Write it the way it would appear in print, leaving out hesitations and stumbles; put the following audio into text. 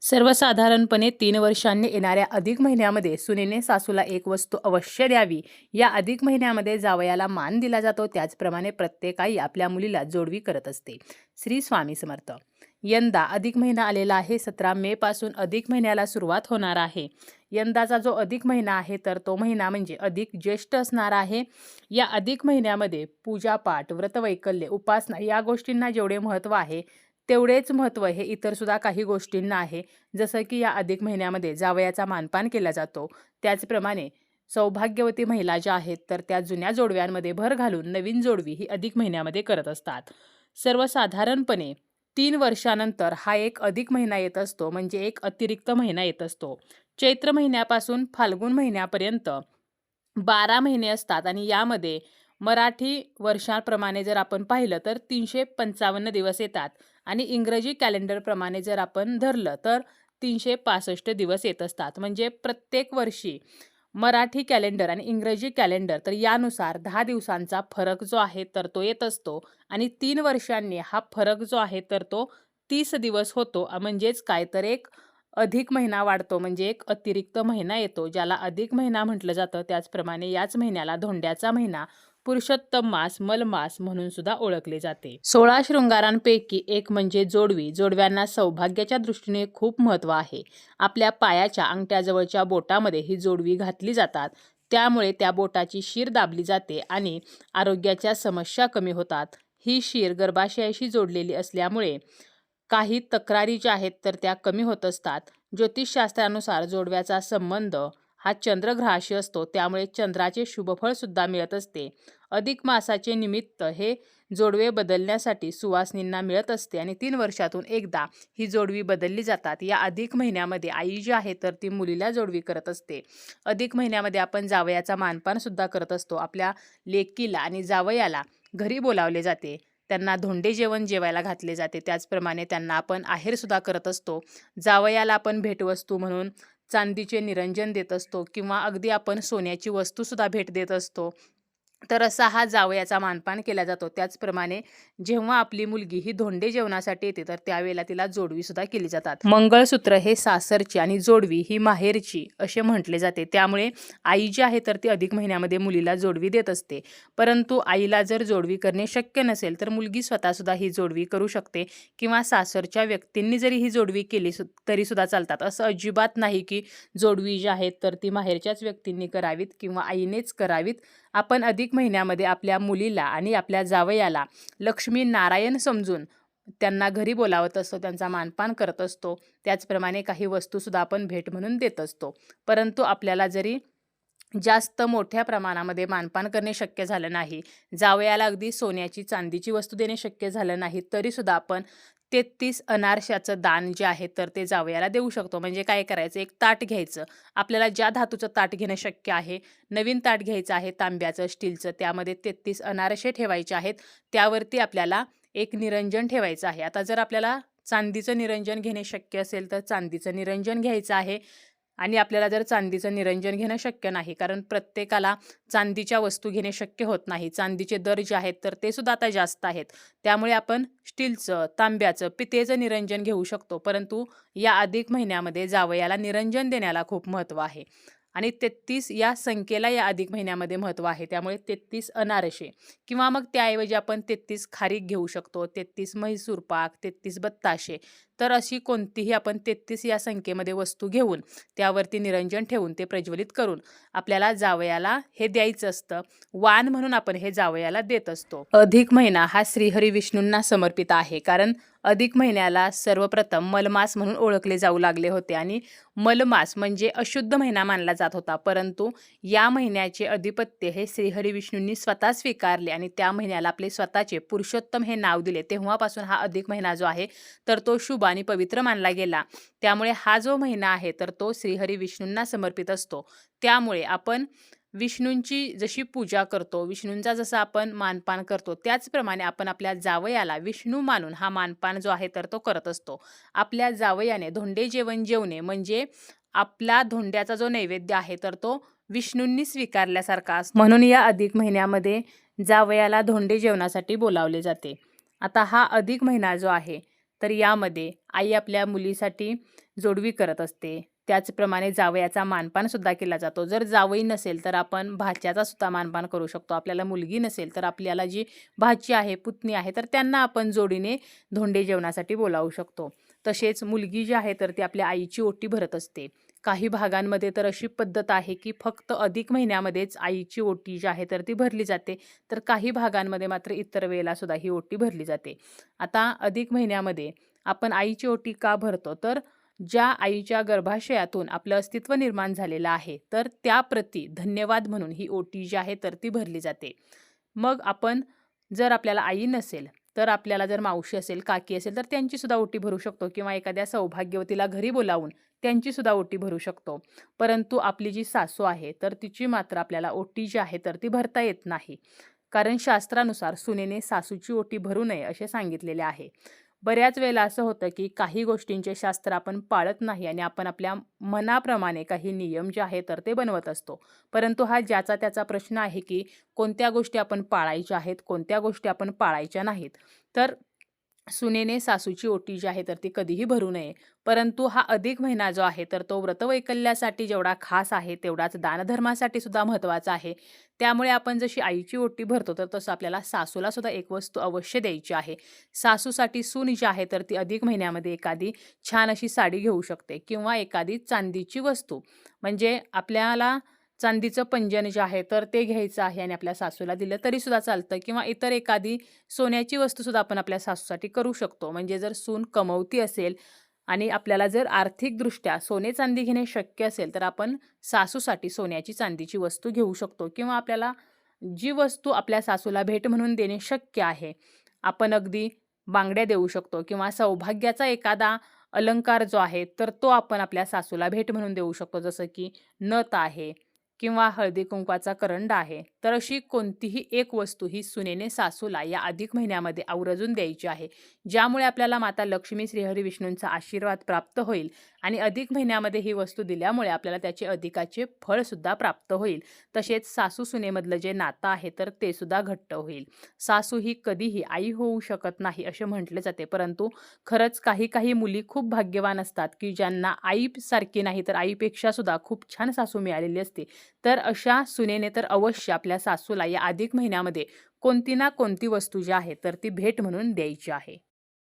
सर्वसाधारणपणे 3 वर्षांनी येणाऱ्या अधिक महिन्यामध्ये सुनेने सासूला एक वस्तू अवश्य द्यावी. या अधिक महिन्यामध्ये जावयाला मान दिला जातो. त्याचप्रमाणे प्रत्येक आई आपल्या मुलीला जोडवी करत असते. श्री स्वामी समर्थ. यंदा अधिक महिना आलेला आहे. 17 मे पासून अधिक महिन्याला सुरुवात होणार आहे. यंदाचा जो अधिक महिना आहे तर तो महिना म्हणजे अधिक ज्येष्ठ असणार आहे. या अधिक महिन्यामध्ये पूजापाठ, व्रतवैकल्य, उपासना या गोष्टींना जेवढे महत्त्व आहे तेवढेच महत्त्व हे इतर सुद्धा काही गोष्टींना आहे. जसं की या अधिक महिन्यामध्ये जावयाचा मानपान केला जातो. त्याचप्रमाणे सौभाग्यवती महिला ज्या आहेत तर त्या जुन्या जोडव्यांमध्ये भर घालून नवीन जोडवी ही अधिक महिन्यामध्ये करत असतात. सर्वसाधारणपणे 3 वर्षानंतर हा एक अधिक महिना येत असतो, म्हणजे एक अतिरिक्त महिना येत असतो. चैत्र महिन्यापासून फाल्गुन महिन्यापर्यंत 12 महिने असतात आणि यामध्ये मराठी वर्षाप्रमाणे जर आपण पाहिलं तर 355 दिवस येतात आणि इंग्रजी कॅलेंडरप्रमाणे जर आपण धरलं तर 365 दिवस येत असतात. म्हणजे प्रत्येक वर्षी मराठी कॅलेंडर आणि इंग्रजी कॅलेंडर तर यानुसार 10 दिवसांचा फरक जो आहे तर तो येत असतो आणि 3 वर्षांनी हा फरक जो आहे तर तो 30 दिवस होतो. म्हणजेच काय तर एक अधिक महिना वाढतो, म्हणजे एक अतिरिक्त महिना येतो ज्याला अधिक महिना म्हटलं जातं. त्याचप्रमाणे याच महिन्याला धोंड्याचा महिना, पुरुषोत्तम मास, मलमास म्हणून सुद्धा ओळखले जाते. 16 शृंगारांपैकी एक म्हणजे जोडवी. जोडव्यांना सौभाग्याच्या दृष्टीने खूप महत्त्व आहे. आपल्या पायाच्या अंगठ्याजवळच्या बोटामध्ये ही जोडवी घातली जातात. त्यामुळे त्या बोटाची शीर दाबली जाते आणि आरोग्याच्या समस्या कमी होतात. ही शीर गर्भाशयाशी जोडलेली असल्यामुळे काही तक्रारी ज्या आहेत तर त्या कमी होत असतात. ज्योतिषशास्त्रानुसार जोडव्याचा संबंध हा चंद्रग्रहाशी असतो, त्यामुळे चंद्राचे शुभफळ सुद्धा मिळत असते. अधिक मासाचे निमित्त हे जोडवे बदलण्यासाठी सुवासिनींना मिळत असते आणि 3 वर्षातून एकदा ही जोडवी बदलली जातात. या अधिक महिन्यामध्ये आई जी आहे तर ती मुलीला जोडवी करत असते. अधिक महिन्यामध्ये आपण जावयाचा मानपान सुद्धा करत असतो. आपल्या लेकीला आणि जावयाला घरी बोलावले जाते. त्यांना धोंडे जेवण जेवायला घातले जाते. त्याचप्रमाणे त्यांना आपण आहेर सुद्धा करत असतो. जावयाला आपण भेटवस्तू म्हणून चांदीचे निरंजन देत असतो किंवा अगदी आपण सोन्याची वस्तू सुद्धा भेट देत असतो. तर असा हा जावयाचा मानपान केला जातो. त्याचप्रमाणे जेव्हा आपली मुलगी ही धोंडे जेवणासाठी येते तर त्यावेळेला तिला जोडवी सुद्धा केली जातात. मंगळसूत्र हे सासरची आणि जोडवी ही माहेरची असे म्हटले जाते. त्यामुळे आई जी आहे तर ती अधिक महिन्यामध्ये मुलीला जोडवी देत असते. परंतु आईला जर जोडवी करणे शक्य नसेल तर मुलगी स्वतः सुद्धा ही जोडवी करू शकते किंवा सासरच्या व्यक्तींनी जरी ही जोडवी केली तरी सुद्धा चालतात. असं अजिबात नाही की जोडवी जी आहेत तर ती माहेरच्याच व्यक्तींनी करावीत किंवा आईनेच करावीत. आपण अधिक महिन्यामध्ये आपल्या मुलीला आणि आपल्या जावयाला लक्ष्मी नारायण समजून त्यांना घरी बोलावत असतो, त्यांचा मानपान करत असतो. त्याचप्रमाणे काही वस्तूसुद्धा आपण भेट म्हणून देत असतो. परंतु आपल्याला जरी जास्त मोठ्या प्रमाणामध्ये मानपान करणे शक्य झालं नाही, जावयाला अगदी सोन्याची चांदीची वस्तू देणे शक्य झालं नाही, तरीसुद्धा आपण 33 अनारशाचं दान जे आहे तर ते जावयाला देऊ शकतो. म्हणजे काय करायचं, एक ताट घ्यायचं. आपल्याला ज्या धातूचं ताट घेणं शक्य आहे, नवीन ताट घ्यायचं आहे तांब्याचं, स्टीलचं. त्यामध्ये 33 अनारसे ठेवायचे आहेत. त्यावरती आपल्याला एक निरंजन ठेवायचं आहे. आता जर आपल्याला चांदीचं निरंजन घेणे शक्य असेल तर चांदीचं निरंजन घ्यायचं आहे आणि आपल्याला जर चांदीचं निरंजन घेणं शक्य नाही, कारण प्रत्येकाला चांदीच्या वस्तू घेणे शक्य होत नाही. चांदीचे दर जे आहेत तर ते सुद्धा आता जास्त आहेत. त्यामुळे आपण स्टीलचं, तांब्याचं, पितळेचं निरंजन घेऊ शकतो. परंतु या अधिक महिन्यामध्ये जावयाला निरंजन देण्याला खूप महत्त्व आहे आणि 33 या संख्येला या अधिक महिन्यामध्ये महत्त्व आहे. त्यामुळे 33 अनारसे किंवा मग त्याऐवजी आपण 33 खारीक घेऊ शकतो, 33 म्हैसूर पाक, 33 बत्ताशे. तर अशी कोणतीही आपण 33 या संख्येमध्ये वस्तू घेऊन त्यावरती निरंजन ठेवून ते प्रज्वलित करून आपल्याला जावयाला हे द्यायचं असतं. वाण म्हणून आपण हे जावयाला देत असतो. अधिक महिना हा श्रीहरी विष्णूंना समर्पित आहे, कारण अधिक महिन्याला सर्वप्रथम मलमास म्हणून ओळखले जाऊ लागले होते आणि मलमास म्हणजे अशुद्ध महिना मानला जात होता. परंतु या महिन्याचे अधिपत्य हे श्रीहरी विष्णूंनी स्वतः स्वीकारले आणि त्या महिन्याला आपले स्वतःचे पुरुषोत्तम हे नाव दिले. तेव्हापासून हा अधिक महिना जो आहे तर तो शुभ आणि पवित्र मानला गेला. त्यामुळे हा जो महिना आहे तर तो श्रीहरी विष्णूंना समर्पित असतो. त्यामुळे आपण विष्णूंची जशी पूजा करतो, विष्णूंचा जसा आपण मानपान करतो, त्याचप्रमाणे आपण आपल्या जावयाला विष्णू मानून हा मानपान जो आहे तर तो करत असतो. आपल्या जावयाने धोंडे जेवण जेवणे म्हणजे आपला धोंड्याचा जो नैवेद्य आहे तर तो विष्णूंनी स्वीकारल्यासारखा असतो. म्हणून या अधिक महिन्यामध्ये जावयाला धोंडे जेवणासाठी बोलावले जाते. आता हा अधिक महिना जो आहे तर यामध्ये आई आपल्या मुलीसाठी जोडवी करत असते. त्याचप्रमाणे जावयाचा मानपान सुद्धा केला जातो. जर जावई नसेल तर आपण भाच्याचा सुद्धा मानपान करू शकतो. आपल्याला मुलगी नसेल तर आपल्याला जी भाची आहे, पुतणी आहे, तर त्यांना आपण जोडीने धोंडे जेवणासाठी बोलावू शकतो. तसेच मुलगी जी आहे तर ती आपल्या आईची ओटी भरत असते. काही भागांमध्ये तर अशी पद्धत आहे की फक्त अधिक महिन्यामध्येच आईची ओटी जी आहे तर ती भरली जाते. तर काही भागांमध्ये मात्र इतर वेळेला सुद्धा ही ओटी भरली जाते. आता अधिक महिन्यामध्ये आपण आईची ओटी का भरतो? तर ज्या आईच्या गर्भाशयातून आपलं अस्तित्व निर्माण झालेलं आहे, तर त्याप्रती धन्यवाद म्हणून ही ओटी जी आहे तर ती भरली जाते. मग आपण जर आपल्याला आई नसेल, तर आपल्याला जर मावशी असेल, काकी असेल, तर त्यांची सुद्धा ओटी भरू शकतो किंवा एखाद्या सौभाग्यवतीला घरी बोलावून त्यांची सुद्धा ओटी भरू शकतो. परंतु आपली जी सासू आहे, तर तिची मात्र आपल्याला ओटी जी आहे तर ती भरता येत नाही. कारण शास्त्रानुसार सुनेने सासूची ओटी भरू नये असे सांगितलेले आहे. बऱ्याच वेळेला असं होतं, की काही गोष्टींचे शास्त्र आपण पाळत नाही आणि आपण आपल्या मनाप्रमाणे काही नियम जे आहे तर ते बनवत असतो. परंतु हा ज्याचा त्याचा प्रश्न आहे, की कोणत्या गोष्टी आपण पाळायच्या आहेत, कोणत्या गोष्टी आपण पाळायच्या नाहीत. तर सुनेने सासूची ओटी जी आहे तर ती कधीही भरू नये. परंतु हा अधिक महिना जो आहे तर तो व्रतवैकल्यासाठी जेवढा खास आहे तेवढाच दानधर्मासाठी सुद्धा महत्त्वाचा आहे. त्यामुळे आपण जशी आईची ओटी भरतो तर तसं आपल्याला सासूला सुद्धा एक वस्तू अवश्य द्यायची आहे. सासूसाठी सून जी आहे तर ती अधिक महिन्यामध्ये एखादी छान अशी साडी घेऊ शकते किंवा एखादी चांदीची वस्तू म्हणजे आपल्याला चांदीचं पैंजण जे आहे तर ते घ्यायचं आहे आणि आपल्या सासूला दिलं तरीसुद्धा चालतं किंवा इतर एखादी सोन्याची वस्तूसुद्धा आपण आपल्या सासूसाठी करू शकतो. म्हणजे जर सून कमवती असेल आणि आपल्याला जर आर्थिकदृष्ट्या सोने-चांदी घेणे शक्य असेल, तर आपण सासूसाठी सोन्याची, चांदीची वस्तू घेऊ शकतो किंवा आपल्याला जी वस्तू आपल्या सासूला भेट म्हणून देणे शक्य आहे, आपण अगदी बांगड्या देऊ शकतो किंवा सौभाग्याचा एखादा अलंकार जो आहे, तर तो आपण आपल्या सासूला भेट म्हणून देऊ शकतो. जसं की नथ आहे किंवा हळदी-कुंकवाचा करंडा आहे. तर अशी कोणतीही एक वस्तू ही सुनेने सासूला या अधिक महिन्यामध्ये आवर्जून द्यायची आहे. ज्यामुळे आपल्याला माता लक्ष्मी, श्रीहरी विष्णूंचा आशीर्वाद प्राप्त होईल आणि अधिक महिन्यामध्ये ही वस्तू दिल्यामुळे आपल्याला त्याचे अधिकाचे फळसुद्धा प्राप्त होईल. तसेच सासू-सुनेमधलं जे नातं आहे तर ते सुद्धा घट्ट होईल. सासू ही कधीही आई होऊ शकत नाही असे म्हटले जाते. परंतु खरंच काही काही मुली खूप भाग्यवान असतात, की ज्यांना आईसारखी नाही तर आईपेक्षा सुद्धा खूप छान सासू मिळालेली असते. तर अशा सुनेने तर अवश्य आपल्या सासूला या अधिक महिन्यामध्ये कोणती ना कोणती वस्तू जी आहे तर ती भेट म्हणून द्यायची आहे.